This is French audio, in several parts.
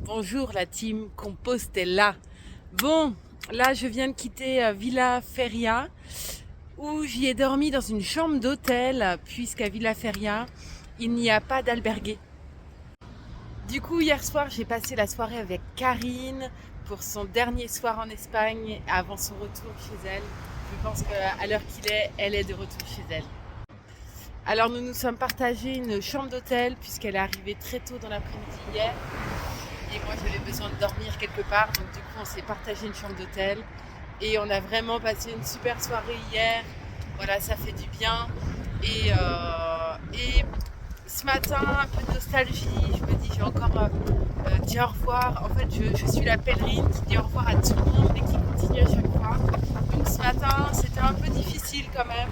Bonjour la team Compostela. Bon, là je viens de quitter Villa Feria où j'y ai dormi dans une chambre d'hôtel puisqu'à Villa Feria il n'y a pas d'albergué. Du coup hier soir j'ai passé la soirée avec Karine pour son dernier soir en Espagne avant son retour chez elle. Je pense qu'à l'heure qu'il est, elle est de retour chez elle. Alors nous nous sommes partagés une chambre d'hôtel puisqu'elle est arrivée très tôt dans l'après-midi hier. Et moi j'avais besoin de dormir quelque part, donc du coup on s'est partagé une chambre d'hôtel. Et on a vraiment passé une super soirée hier. Voilà, ça fait du bien. Et ce matin, un peu de nostalgie, je me dis j'ai encore dit au revoir. En fait je suis la pèlerine qui dit au revoir à tout le monde et qui continue à chaque fois. Donc ce matin c'était un peu difficile quand même.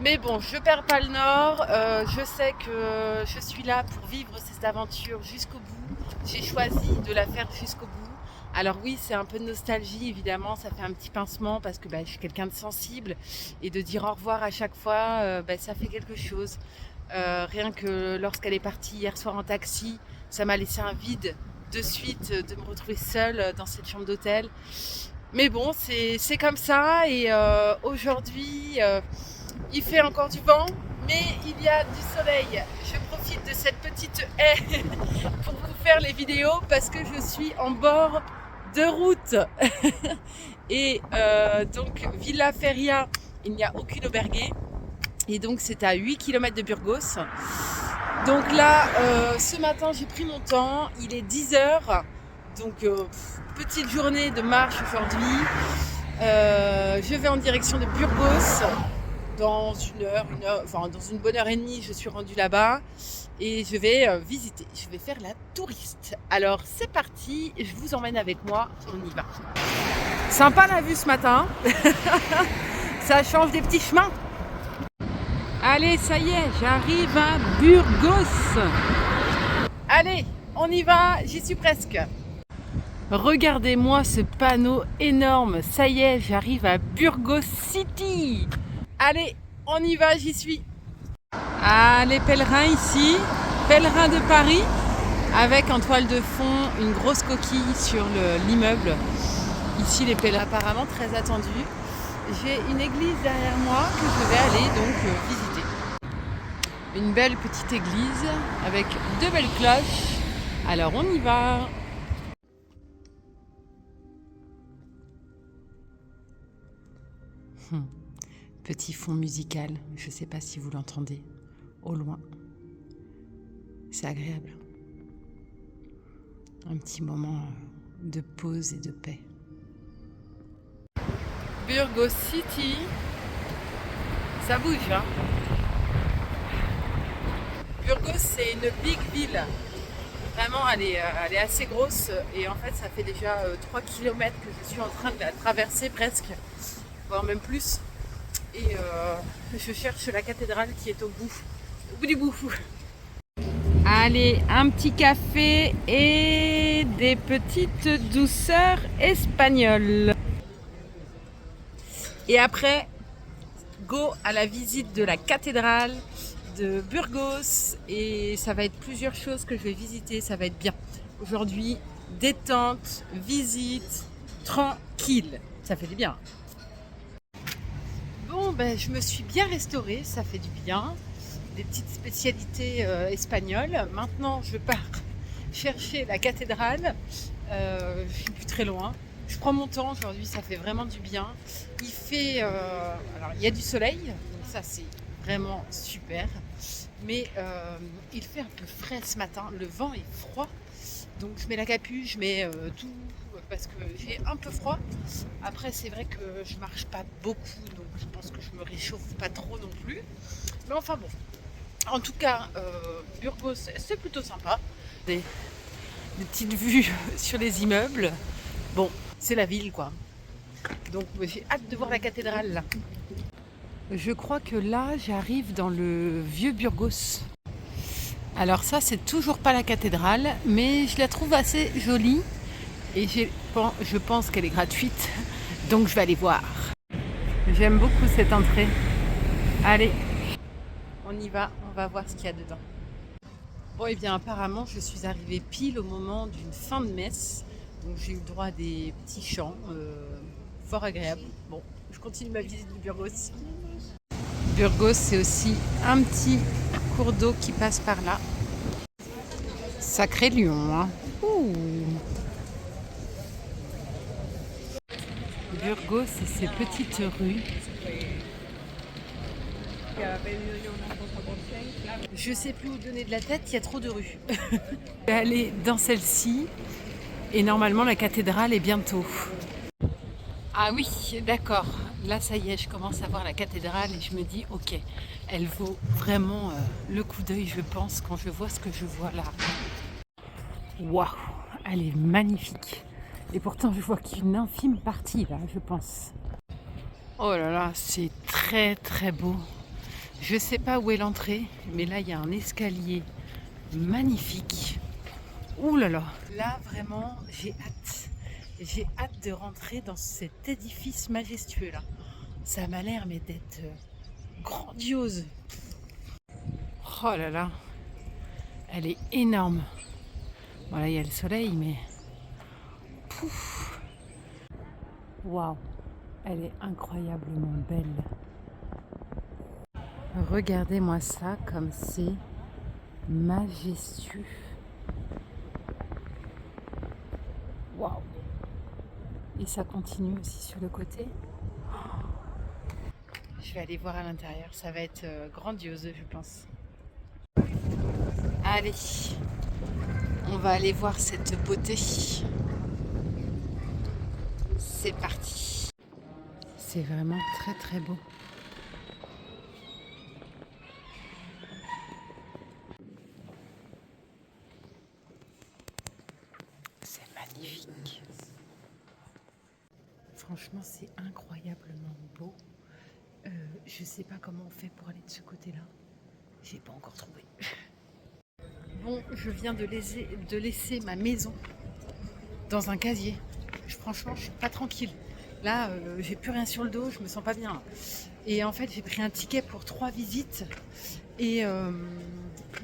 Mais bon, je perds pas le nord, je sais que je suis là pour vivre cette aventure jusqu'au bout. J'ai choisi de la faire jusqu'au bout. Alors oui, c'est un peu de nostalgie, évidemment, ça fait un petit pincement parce que je suis quelqu'un de sensible et de dire au revoir à chaque fois, ça fait quelque chose. Rien que lorsqu'elle est partie hier soir en taxi, ça m'a laissé un vide de suite de me retrouver seule dans cette chambre d'hôtel. Mais bon, c'est comme ça et aujourd'hui... il fait encore du vent, mais il y a du soleil. Je profite de cette petite haie pour vous faire les vidéos parce que je suis en bord de route. Et donc Villa Feria, il n'y a aucune auberguée. Et donc c'est à 8 km de Burgos. Donc là, ce matin j'ai pris mon temps, il est 10h. Donc petite journée de marche aujourd'hui. Je vais en direction de Burgos. Dans dans une bonne heure et demie, je suis rendue là-bas et je vais visiter. Je vais faire la touriste. Alors c'est parti, je vous emmène avec moi, on y va. Sympa la vue ce matin. Ça change des petits chemins. Allez, ça y est, j'arrive à Burgos. Allez, on y va, j'y suis presque. Regardez-moi ce panneau énorme. Ça y est, j'arrive à Burgos City. Allez, on y va, j'y suis. Ah, les pèlerins ici, pèlerins de Paris, avec en toile de fond une grosse coquille sur l'immeuble. Ici, les pèlerins apparemment très attendus. J'ai une église derrière moi que je vais aller donc visiter. Une belle petite église avec deux belles cloches. Alors on y va. Petit fond musical, je ne sais pas si vous l'entendez, au loin. C'est agréable. Un petit moment de pause et de paix. Burgos City, ça bouge, hein. Burgos, c'est une big ville. Vraiment, elle est assez grosse et en fait, ça fait déjà 3 km que je suis en train de la traverser presque, voire même plus. Et je cherche la cathédrale qui est au bout du bout. Allez, un petit café et des petites douceurs espagnoles. Et après, go à la visite de la cathédrale de Burgos. Et ça va être plusieurs choses que je vais visiter, ça va être bien. Aujourd'hui, détente, visite, tranquille. Ça fait du bien. Bon, je me suis bien restaurée, ça fait du bien. Des petites spécialités espagnoles. Maintenant, je pars chercher la cathédrale. Je suis plus très loin. Je prends mon temps aujourd'hui, ça fait vraiment du bien. Il fait, alors il y a du soleil, donc ça c'est vraiment super. Mais il fait un peu frais ce matin. Le vent est froid, donc je mets la capuche, je mets tout parce que j'ai un peu froid. Après, c'est vrai que je marche pas beaucoup, donc je pense que je me réchauffe pas trop non plus. Mais enfin bon. En tout cas, Burgos, c'est plutôt sympa. Des petites vues sur les immeubles. Bon, c'est la ville, quoi. Donc, j'ai hâte de voir la cathédrale, là. Je crois que là, j'arrive dans le vieux Burgos. Alors ça, c'est toujours pas la cathédrale, mais je la trouve assez jolie. Et je pense qu'elle est gratuite, donc je vais aller voir. J'aime beaucoup cette entrée. Allez, on y va, on va voir ce qu'il y a dedans. Bon, et bien apparemment, je suis arrivée pile au moment d'une fin de messe. Donc j'ai eu le droit à des petits chants fort agréables. Bon, je continue ma visite du Burgos. Burgos, c'est aussi un petit cours d'eau qui passe par là. Sacré lion, hein. Ouh. Burgos et ses petites rues. Je sais plus où donner de la tête, il y a trop de rues. Je vais aller dans celle-ci et normalement la cathédrale est bientôt. Ah oui, d'accord. Là, ça y est, je commence à voir la cathédrale et je me dis, ok, elle vaut vraiment le coup d'œil, je pense, quand je vois ce que je vois là. Waouh, elle est magnifique. Et pourtant, je vois qu'une infime partie là, je pense. Oh là là, c'est très très beau. Je sais pas où est l'entrée, mais là, il y a un escalier magnifique. Ouh là là. Là, vraiment, j'ai hâte. J'ai hâte de rentrer dans cet édifice majestueux là. Ça m'a l'air mais d'être grandiose. Oh là là, elle est énorme. Voilà, il y a le soleil, mais pouf. Waouh, elle est incroyablement belle. Regardez-moi ça comme c'est majestueux. Waouh. Et ça continue aussi sur le côté. Je vais aller voir à l'intérieur, ça va être grandiose, je pense. Allez, on va aller voir cette beauté. C'est parti. C'est vraiment très très beau. C'est magnifique. Franchement, c'est incroyablement beau. Je sais pas comment on fait pour aller de ce côté-là. J'ai pas encore trouvé. Bon, je viens de laisser ma maison dans un casier. Franchement, je suis pas tranquille. Là, j'ai plus rien sur le dos, je me sens pas bien. Et en fait, j'ai pris un ticket pour 3 visites. Et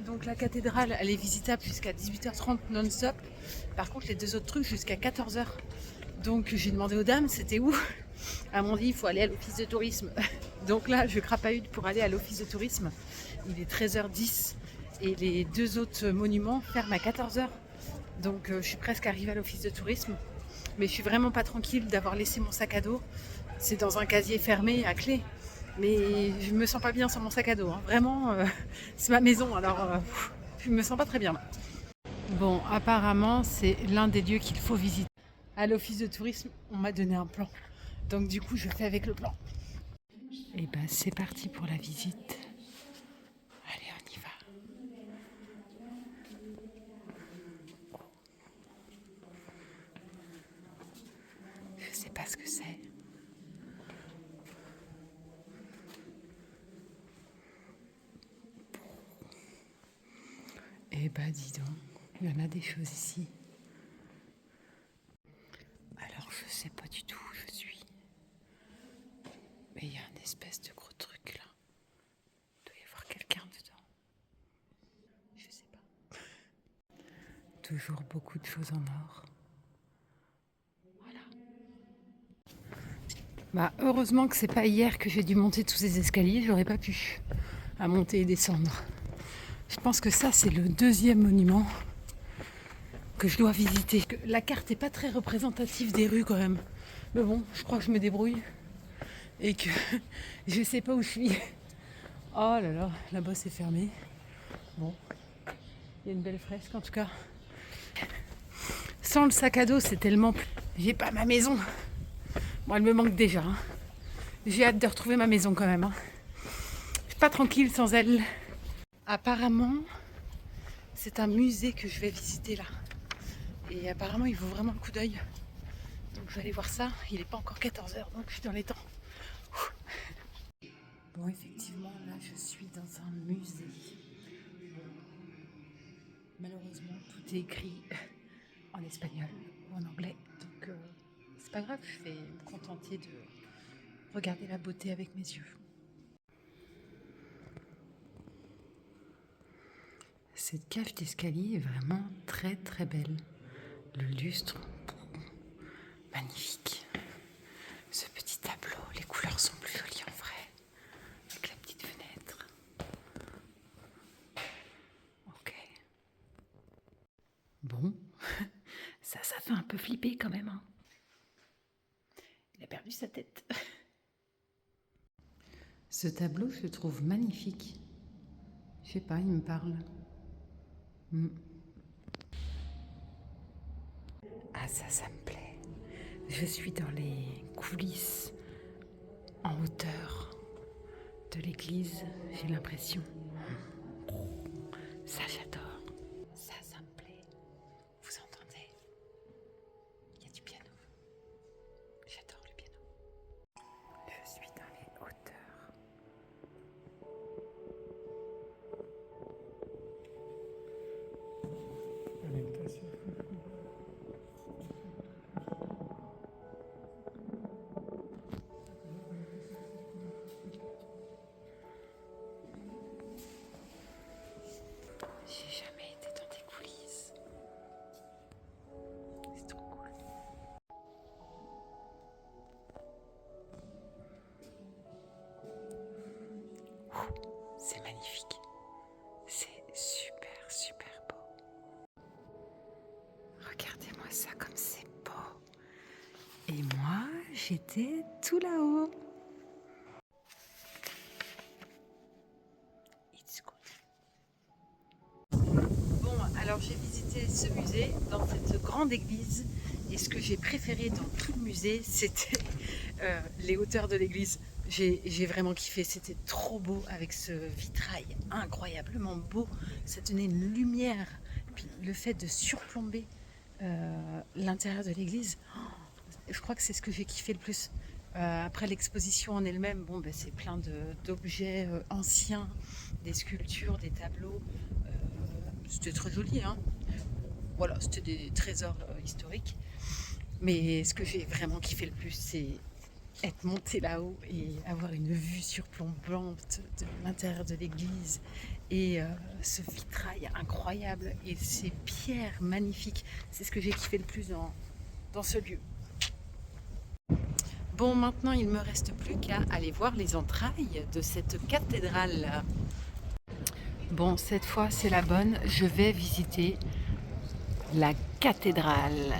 donc la cathédrale, elle est visitable jusqu'à 18h30 non-stop. Par contre, les 2 autres trucs jusqu'à 14h. Donc j'ai demandé aux dames, c'était où? Elles m'ont dit, il faut aller à l'office de tourisme. Donc là, je crapahute pour aller à l'office de tourisme. Il est 13h10 et les 2 autres monuments ferment à 14h. Donc je suis presque arrivée à l'office de tourisme. Mais je suis vraiment pas tranquille d'avoir laissé mon sac à dos. C'est dans un casier fermé à clé. Mais je me sens pas bien sur mon sac à dos. Hein. Vraiment, c'est ma maison, alors je me sens pas très bien là. Bon, apparemment, c'est l'un des lieux qu'il faut visiter. À l'office de tourisme, on m'a donné un plan. Donc du coup, je fais avec le plan. Et ben, c'est parti pour la visite. Allez, on y va. Je sais pas ce que c'est. Eh ben, dis donc, il y en a des choses ici. Alors, je sais pas du tout où je suis. Mais il y a une espèce de gros truc là. Il doit y avoir quelqu'un dedans. Je sais pas. Toujours beaucoup de choses en or. Voilà. Bah, heureusement que c'est pas hier que j'ai dû monter tous ces escaliers. J'aurais pas pu à monter et descendre. Je pense que ça, c'est le 2e monument que je dois visiter. La carte n'est pas très représentative des rues quand même. Mais bon, je crois que je me débrouille. Et que je sais pas où je suis. Oh là là, là-bas c'est fermé. Bon, il y a une belle fresque en tout cas. Sans le sac à dos, c'est tellement... J'ai pas ma maison. Bon, elle me manque déjà. Hein. J'ai hâte de retrouver ma maison quand même. Hein. Je suis pas tranquille sans elle. Apparemment, c'est un musée que je vais visiter là. Et apparemment, il vaut vraiment le coup d'œil. Donc je vais aller voir ça. Il n'est pas encore 14h, donc je suis dans les temps. Bon, effectivement, là, je suis dans un musée. Malheureusement, tout est écrit en espagnol ou en anglais. Donc, c'est pas grave, je vais me contenter de regarder la beauté avec mes yeux. Cette cage d'escalier est vraiment très très belle. Le lustre, magnifique. Ce petit tableau, les couleurs sont plus jolies en vrai, avec la petite fenêtre. Ok. Bon, ça fait un peu flipper quand même. Hein. Il a perdu sa tête. Ce tableau, je le trouve magnifique. Je sais pas, il me parle. Ah ça me plaît. Je suis dans les coulisses en hauteur de l'église, j'ai l'impression. Ça j'adore. Ça me plaît. Vous entendez? Il y a du piano. J'adore le piano. Je suis dans les hauteurs. J'ai jamais été dans des coulisses. C'est trop cool. C'est magnifique. C'est super, super beau. Regardez-moi ça comme c'est beau. Et moi, j'étais tout là-haut. It's good. Bon, alors j'ai visité ce musée dans cette grande église. Et ce que j'ai préféré dans tout le musée, c'était les hauteurs de l'église. J'ai vraiment kiffé, c'était trop beau avec ce vitrail incroyablement beau. Ça donnait une lumière. Puis le fait de surplomber l'intérieur de l'église, je crois que c'est ce que j'ai kiffé le plus. Après l'exposition en elle-même, bon, ben, c'est plein d'objets anciens, des sculptures, des tableaux. C'était très joli, hein. Voilà, c'était des trésors historiques. Mais ce que j'ai vraiment kiffé le plus, c'est être monté là-haut et avoir une vue surplombante de l'intérieur de l'église et ce vitrail incroyable et ces pierres magnifiques. C'est ce que j'ai kiffé le plus dans ce lieu. Bon, maintenant il ne me reste plus qu'à aller voir les entrailles de cette cathédrale. Bon, cette fois c'est la bonne, je vais visiter la cathédrale.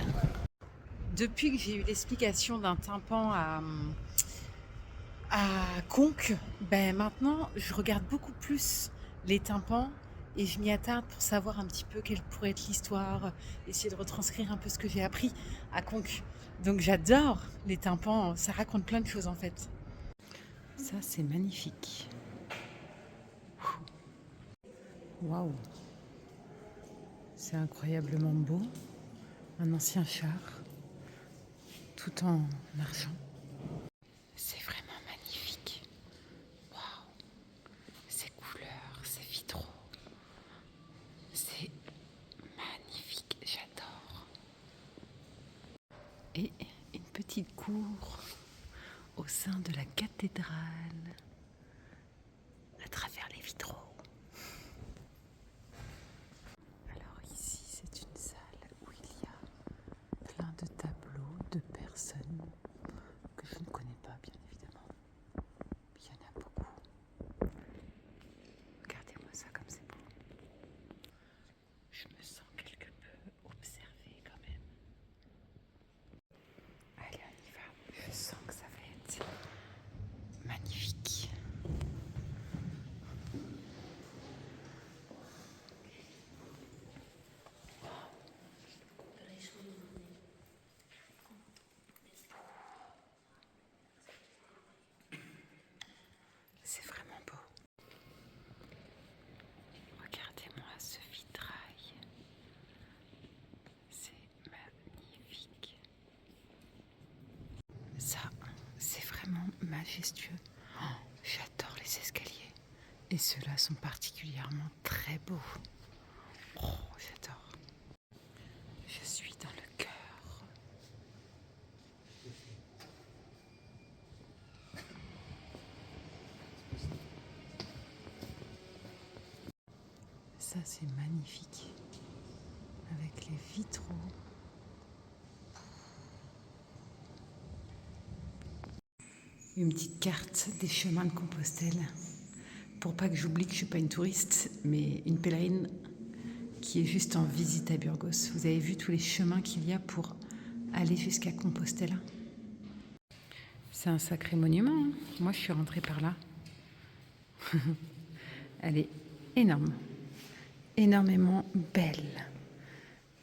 Depuis que j'ai eu l'explication d'un tympan à Conques, ben maintenant je regarde beaucoup plus les tympans et je m'y attarde pour savoir un petit peu quelle pourrait être l'histoire, essayer de retranscrire un peu ce que j'ai appris à Conques. Donc j'adore les tympans, ça raconte plein de choses en fait. Ça c'est magnifique. Waouh, c'est incroyablement beau. Un ancien char, tout en argent. C'est vraiment magnifique. Waouh, ces couleurs, ces vitraux. C'est magnifique, j'adore. Et une petite cour au sein de la cathédrale, à travers les vitraux. Alors ici, c'est une salle où il y a plein de tableaux de personnes que je ne connais pas, bien évidemment. Il y en a beaucoup. Regardez-moi ça comme c'est beau. Je me sens quelque peu observée quand même. Allez, on y va. Je sens que ça va être magnifique. C'est vraiment beau. Regardez-moi ce vitrail. C'est magnifique. Ça, c'est vraiment majestueux. Oh, j'adore les escaliers. Et ceux-là sont particulièrement très beaux. Oh, j'adore. Je suis dans le cœur. Ça, c'est magnifique. Avec les vitraux. Une petite carte des chemins de Compostelle. Pour pas que j'oublie que je ne suis pas une touriste, mais une pèlerine qui est juste en visite à Burgos. Vous avez vu tous les chemins qu'il y a pour aller jusqu'à Compostelle. C'est un sacré monument, hein. Moi, je suis rentrée par là. Elle est énorme, énormément belle.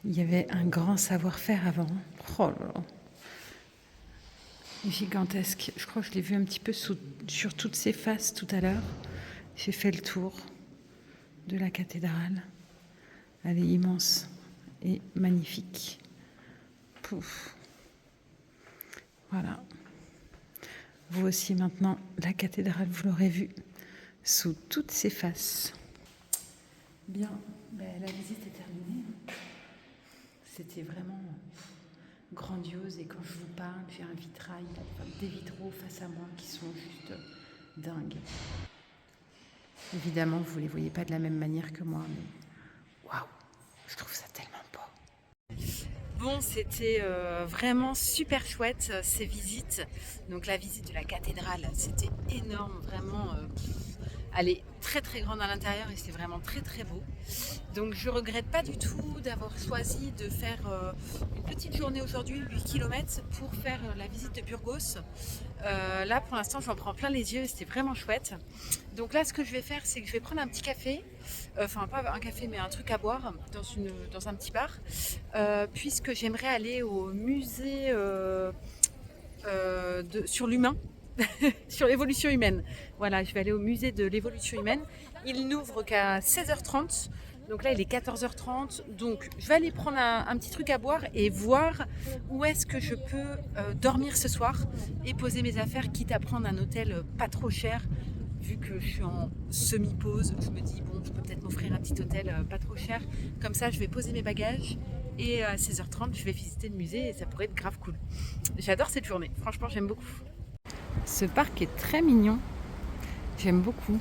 Il y avait un grand savoir-faire avant. Oh là là. Gigantesque. Je crois que je l'ai vu un petit peu sur toutes ses faces tout à l'heure. J'ai fait le tour de la cathédrale. Elle est immense et magnifique. Pouf. Voilà. Vous aussi maintenant, la cathédrale, vous l'aurez vue sous toutes ses faces. Bien, la visite est terminée. C'était vraiment grandiose et quand je vous parle, j'ai un vitrail, des vitraux face à moi qui sont juste dingues. Évidemment, vous ne les voyez pas de la même manière que moi, mais waouh, je trouve ça tellement beau. Bon, c'était vraiment super chouette ces visites. Donc la visite de la cathédrale, c'était énorme, vraiment. Elle est très très grande à l'intérieur et c'est vraiment très très beau. Donc je regrette pas du tout d'avoir choisi de faire une petite journée aujourd'hui, 8 km, pour faire la visite de Burgos. Là pour l'instant je m'en prends plein les yeux et c'était vraiment chouette. Donc là ce que je vais faire c'est que je vais prendre un petit café, enfin pas un café mais un truc à boire dans un petit bar, puisque j'aimerais aller au musée sur l'humain. Sur l'évolution humaine. Voilà, je vais aller au musée de l'évolution humaine. Il n'ouvre qu'à 16h30. Donc là, il est 14h30. Donc, je vais aller prendre un petit truc à boire et voir où est-ce que je peux dormir ce soir et poser mes affaires, quitte à prendre un hôtel pas trop cher. Vu que je suis en semi-pause, je me dis, bon, je peux peut-être m'offrir un petit hôtel pas trop cher. Comme ça, je vais poser mes bagages et à 16h30, je vais visiter le musée et ça pourrait être grave cool. J'adore cette journée. Franchement, j'aime beaucoup. Ce parc est très mignon. J'aime beaucoup.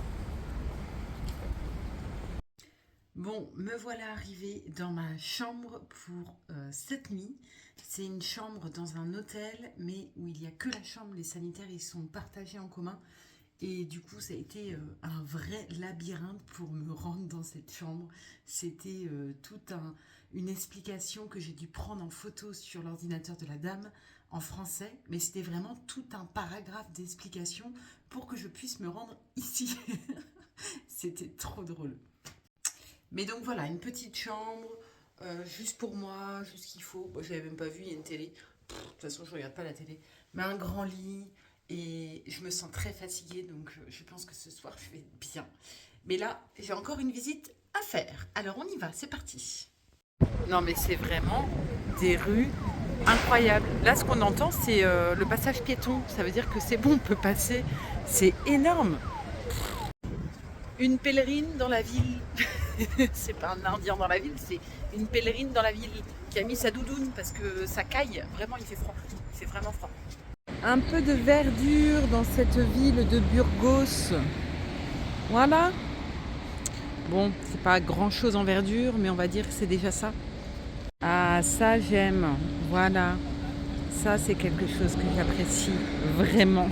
Bon, me voilà arrivée dans ma chambre pour cette nuit. C'est une chambre dans un hôtel, mais où il n'y a que la chambre. Les sanitaires, ils sont partagés en commun. Et du coup, ça a été un vrai labyrinthe pour me rendre dans cette chambre. C'était toute une explication que j'ai dû prendre en photo sur l'ordinateur de la dame en français. Mais c'était vraiment tout un paragraphe d'explication pour que je puisse me rendre ici. C'était trop drôle. Mais donc voilà, une petite chambre, juste pour moi, juste ce qu'il faut. Bon, je n'avais même pas vu, il y a une télé. De toute façon, je ne regarde pas la télé. Mais un grand lit. Et je me sens très fatiguée, donc je pense que ce soir, je vais bien. Mais là, j'ai encore une visite à faire. Alors, on y va, c'est parti. Non, mais c'est vraiment des rues incroyables. Là, ce qu'on entend, c'est le passage piéton. Ça veut dire que c'est bon, on peut passer. C'est énorme. Une pèlerine dans la ville. C'est pas un indien dans la ville, c'est une pèlerine dans la ville qui a mis sa doudoune parce que ça caille. Vraiment, il fait froid. Il fait vraiment froid. Un peu de verdure dans cette ville de Burgos. Voilà. Bon, c'est pas grand chose en verdure, mais on va dire que c'est déjà ça. Ah, ça j'aime. Voilà. Ça, c'est quelque chose que j'apprécie vraiment.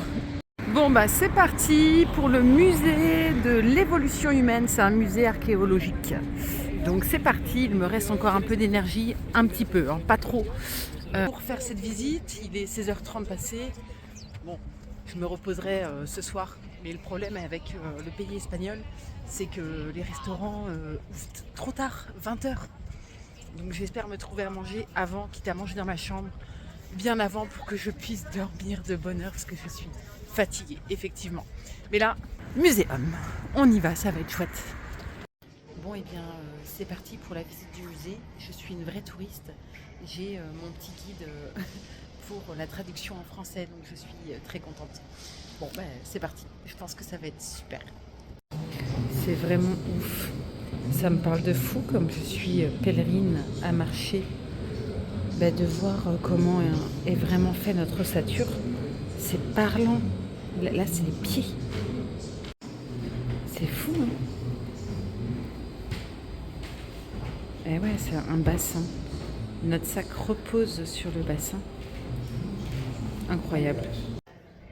Bon, bah c'est parti pour le musée de l'évolution humaine. C'est un musée archéologique. Donc c'est parti. Il me reste encore un peu d'énergie, un petit peu, hein, pas trop. Pour faire cette visite, il est 16h30 passé. Bon, je me reposerai ce soir. Mais le problème avec le pays espagnol, c'est que les restaurants ouvrent trop tard, 20h. Donc j'espère me trouver à manger avant, quitte à manger dans ma chambre, bien avant pour que je puisse dormir de bonne heure parce que je suis fatiguée, effectivement. Mais là, muséum, on y va, ça va être chouette. Bon, et bien, c'est parti pour la visite du musée. Je suis une vraie touriste. J'ai mon petit guide pour la traduction en français, donc je suis très contente. Bon, ben, c'est parti. Je pense que ça va être super. C'est vraiment ouf. Ça me parle de fou, comme je suis pèlerine à marcher, ben, de voir comment est vraiment fait notre ossature. C'est parlant. Là, c'est les pieds. C'est fou, hein? Et ouais, c'est un bassin. Notre sac repose sur le bassin. Incroyable.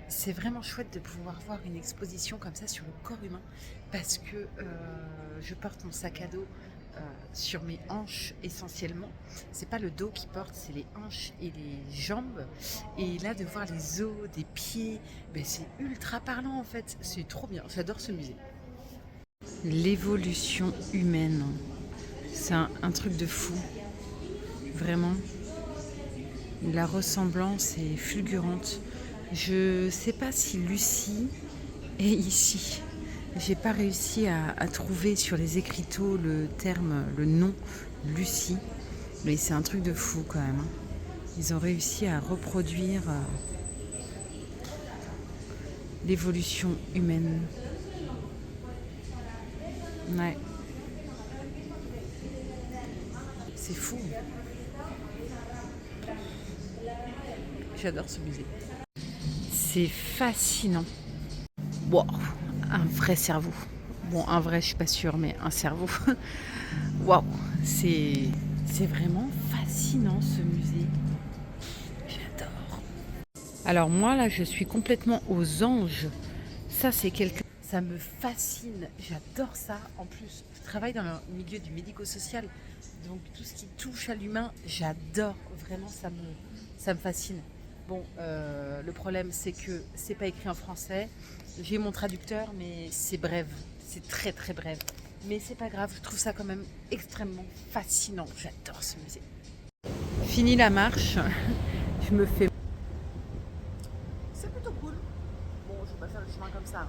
C'est vraiment chouette de pouvoir voir une exposition comme ça sur le corps humain parce que je porte mon sac à dos sur mes hanches essentiellement. C'est pas le dos qui porte, c'est les hanches et les jambes. Et là, de voir les os des pieds, ben, c'est ultra parlant en fait. C'est trop bien. J'adore ce musée. L'évolution humaine, c'est un truc de fou. Vraiment. La ressemblance est fulgurante. Je sais pas si Lucie est ici. J'ai pas réussi à trouver sur les écriteaux le terme, le nom Lucie. Mais c'est un truc de fou quand même. Ils ont réussi à reproduire l'évolution humaine. Ouais. C'est fou. J'adore ce musée. C'est fascinant. Wow, un vrai cerveau. Bon, un vrai, je suis pas sûre, mais un cerveau. Waouh, c'est vraiment fascinant ce musée. J'adore. Alors moi là, je suis complètement aux anges. Ça, c'est quelque. Ça me fascine. J'adore ça. En plus, je travaille dans le milieu du médico-social, donc tout ce qui touche à l'humain, j'adore. Vraiment, ça me fascine. Bon, le problème, c'est que c'est pas écrit en français. J'ai mon traducteur, mais c'est bref. C'est très très bref. Mais c'est pas grave, je trouve ça quand même extrêmement fascinant. J'adore ce musée. Fini la marche. Je me fais... C'est plutôt cool. Bon, je vais pas faire le chemin comme ça.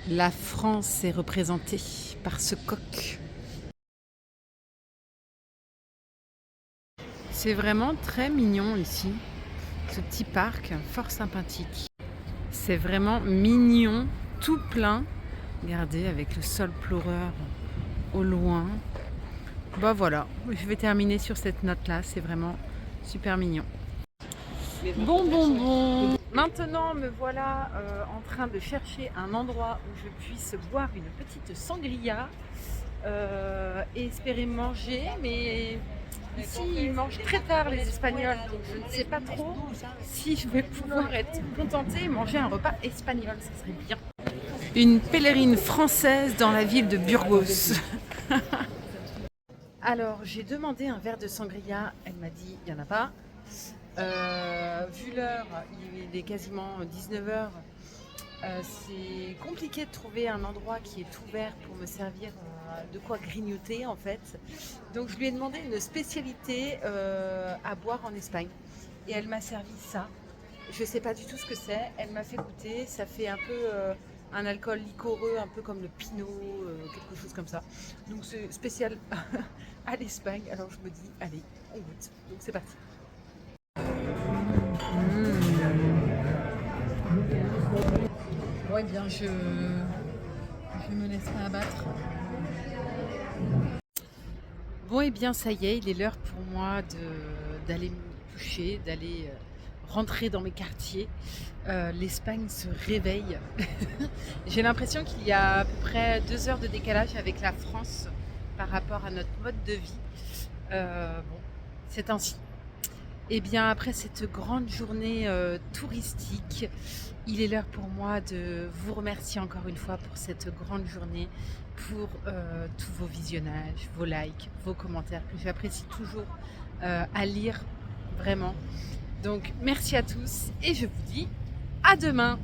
La France est représentée par ce coq. C'est vraiment très mignon ici, ce petit parc, fort sympathique. C'est vraiment mignon, tout plein. Regardez, avec le sol pleureur au loin. Bah voilà, je vais terminer sur cette note-là, c'est vraiment super mignon. Bon. Maintenant, me voilà en train de chercher un endroit où je puisse boire une petite sangria et espérer manger, mais... Ici, ils mangent très tard les Espagnols, donc je ne sais pas trop si je vais pouvoir être contentée et manger un repas espagnol, ça serait bien. Une pèlerine française dans la ville de Burgos. Alors, j'ai demandé un verre de sangria, elle m'a dit il n'y en a pas. Vu l'heure, il est quasiment 19h. C'est compliqué de trouver un endroit qui est ouvert pour me servir de quoi grignoter en fait. Donc je lui ai demandé une spécialité à boire en Espagne et elle m'a servi ça. Je ne sais pas du tout ce que c'est. Elle m'a fait goûter. Ça fait un peu un alcool liquoreux, un peu comme le pinot, quelque chose comme ça. Donc c'est spécial à l'Espagne. Alors je me dis, allez, on goûte. Donc c'est parti. Ouais, bien, je me laisse pas abattre. Bon, et bien, ça y est, il est l'heure pour moi d'aller me coucher, d'aller rentrer dans mes quartiers. L'Espagne se réveille. J'ai l'impression qu'il y a à peu près 2 heures de décalage avec la France par rapport à notre mode de vie. Bon, c'est ainsi. Et bien, après cette grande journée touristique, il est l'heure pour moi de vous remercier encore une fois pour cette grande journée, pour tous vos visionnages, vos likes, vos commentaires que j'apprécie toujours à lire, vraiment. Donc, merci à tous et je vous dis à demain.